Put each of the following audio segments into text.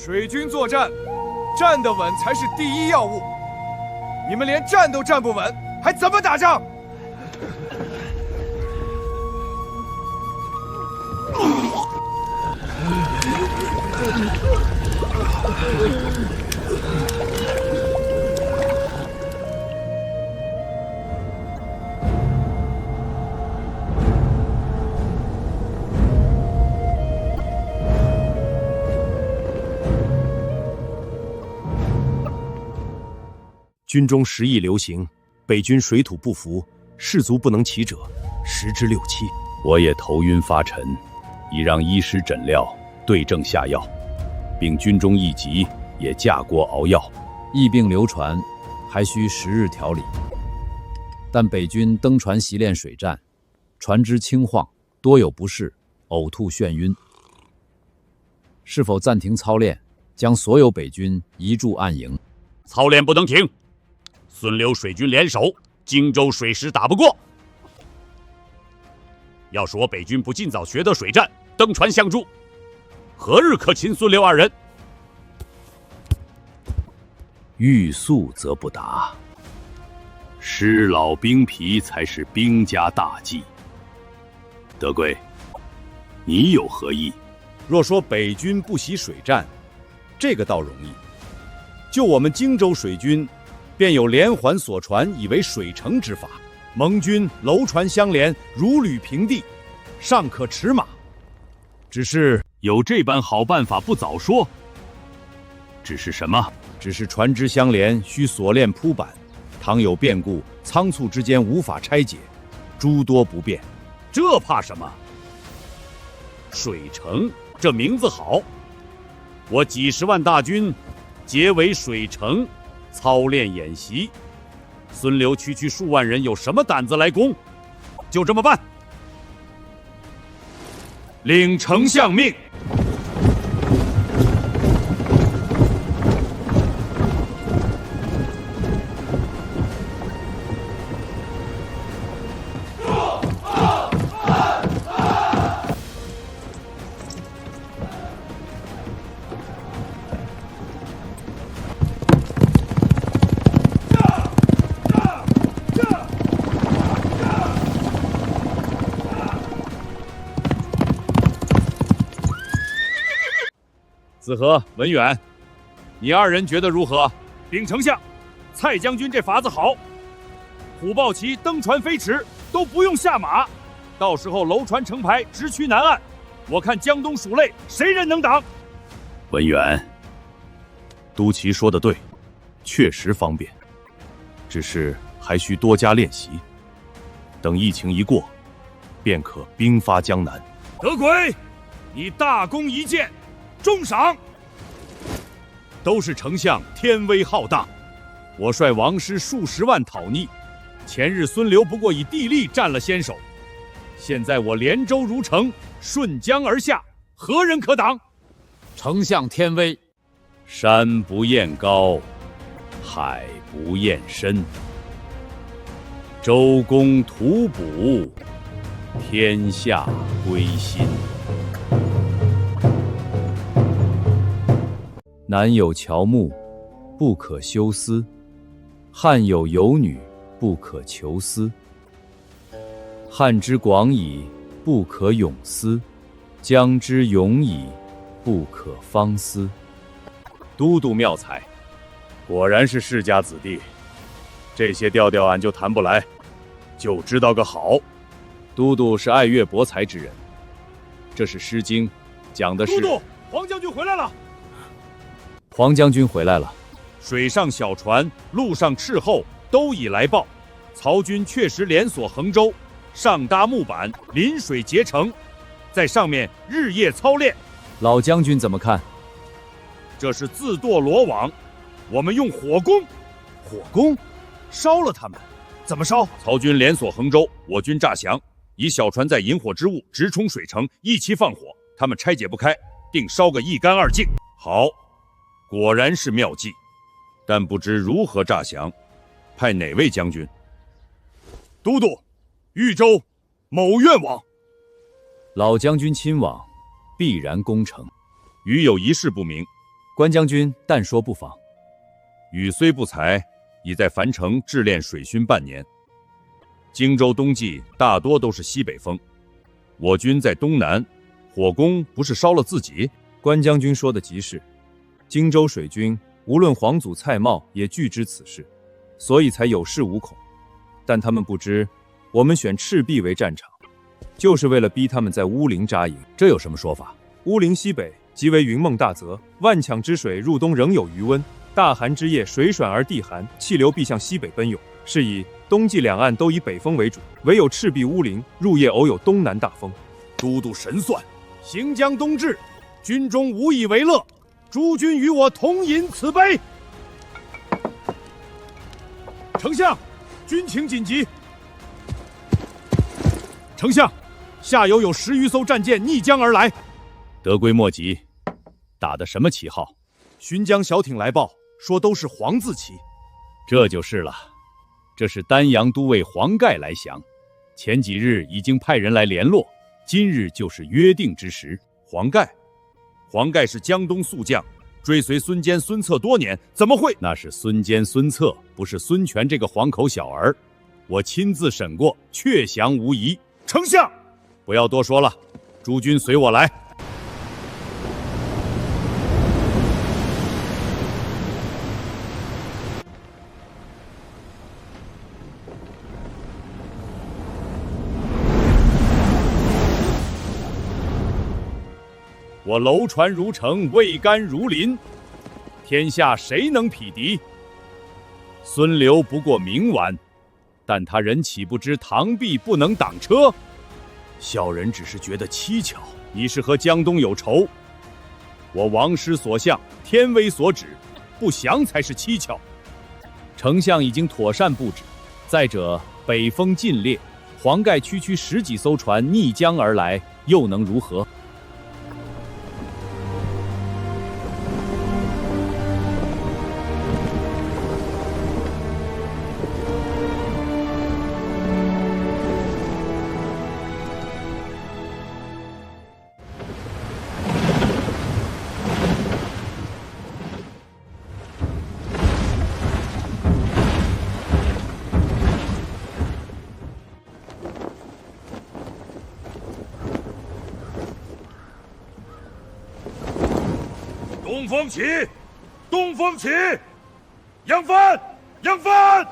水軍作戰，站得穩才是第一要務。你們連站都站不穩，還怎麼打仗？軍中時疫流行，北軍水土不服，士卒不能騎者，10之6、7。我也頭暈發沉，已讓醫師診療，對症下藥，並軍中疫疾也架鍋熬藥。疫病流傳，還需10日調理。但北軍登船習練水戰，船隻輕晃，多有不適，嘔吐眩暈。是否暫停操練，將所有北軍移駐暗營？操練不能停。孫劉水軍聯手，荊州水師打不過。要是我北軍不盡早學得水戰，登船相助，何日可擒孫劉二人？欲速則不達，失老兵疲才是兵家大忌。德貴，你有何意？若說北軍不習水戰，這個倒容易。就我們荊州水軍，便有連環鎖船以為水城之法，盟軍樓船相連，如履平地，尚可馳馬。只是有這般好辦法，不早說。只是什麼？只是船只相連，需鎖鏈鋪板，倘有變故，倉促之間無法拆解，諸多不便。這怕什麼？水城這名字好，我幾十萬大軍結為水城，操練演習，孫劉區數萬人有什麼膽子來攻？就這麼辦。領丞相命。子和、文远，你二人觉得如何？禀丞相，蔡将軍這法子好，虎豹騎登船飛馳都不用下馬，到時候樓船成排直驅南岸，我看江東鼠類誰人能擋？文遠，都旗說得對，確實方便，只是還需多加練習。等疫情一過，便可兵發江南。德貴，你大功一件，重賞。都是丞相天威浩大，我率王師數十萬討逆，前日孫劉不過以地利占了先手，現在我連舟如城，順江而下，何人可擋？丞相天威，山不厭高，海不厭深，周公吐哺，天下歸心。南有喬木，不可休思；漢有游女，不可求思。漢之廣矣，不可泳思；江之永矣，不可方思。都督妙才，果然是世家子弟。這些調調俺就談不來，就知道個好。都督是愛樂博才之人，這是《詩經》，講的是。都督，黃將軍回來了。黃將軍回來了。水上小船，陸上斥候都已來報，曹軍確實連鎖橫舟，上搭木板，臨水結成，在上面日夜操練。老將軍怎麼看？這是自墮羅網，我們用火攻。火攻？燒了他們？怎麼燒？曹軍連鎖橫舟，我軍詐降，以小船載引火之物直衝水城，一起放火，他們拆解不開，定燒個一乾二淨。好。果然是妙計，但不知如何詐降，派哪位將軍？都督，豫州某願往。老將軍親往，必然攻城。余有一事不明，關將軍但說不妨。禹雖不才，已在樊城冶煉水勳半年。荊州冬季大多都是西北風，我軍在東南，火攻不是燒了自己？關将軍說的極是，荊州水軍無論皇祖蔡瑁也據知此事，所以才有恃無恐。但他們不知，我們選赤壁為戰場，就是為了逼他們在烏林紮營。這有什麼說法？烏林西北即為雲夢大澤，萬航之水入冬仍有餘溫。大寒之夜，水爽而地寒，氣流必向西北奔湧。是以冬季兩岸都以北風為主，唯有赤壁烏林入夜偶有東南大風。都督神算，行將冬至，軍中無以為樂。諸君與我同飲此杯。丞相，軍情緊急。丞相，下游有10餘艘戰艦逆江而來。得歸莫及，打的什麼旗號？巡江小艇來報，說都是黃字旗。這就是了。這是丹陽都尉黃蓋來降，前幾日已經派人來聯絡，今日就是約定之時。黃蓋是江東宿將，追隨孫堅、孫策多年，怎麼會？那是孫堅、孫策，不是孫權這個黃口小兒。我親自審過，確降無疑。丞相，不要多說了，諸軍隨我來。我楼船如城，桅杆如林，天下誰能匹敵？孫劉不過明丸，但他人豈不知螳臂不能擋車？小人只是覺得蹊蹺。你是和江東有仇，我王師所向，天威所指，不降才是蹊蹺。丞相已經妥善布置，再者北風劲烈，黃蓋區10幾艘船逆江而來，又能如何？東風起，東風起，揚帆，揚帆！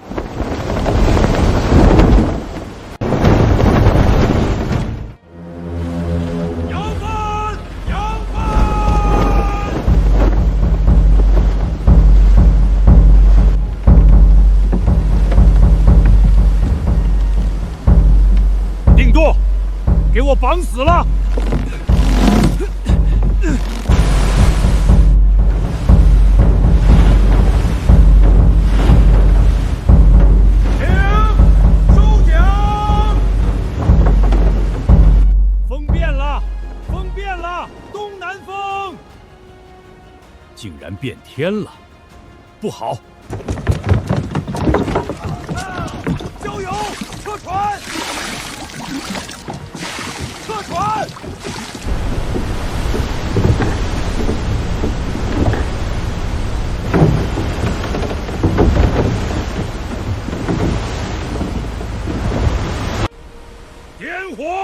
揚帆，揚帆！定舵，给我綁死了！竟然变天了，不好！交友，撤船！撤船！点火！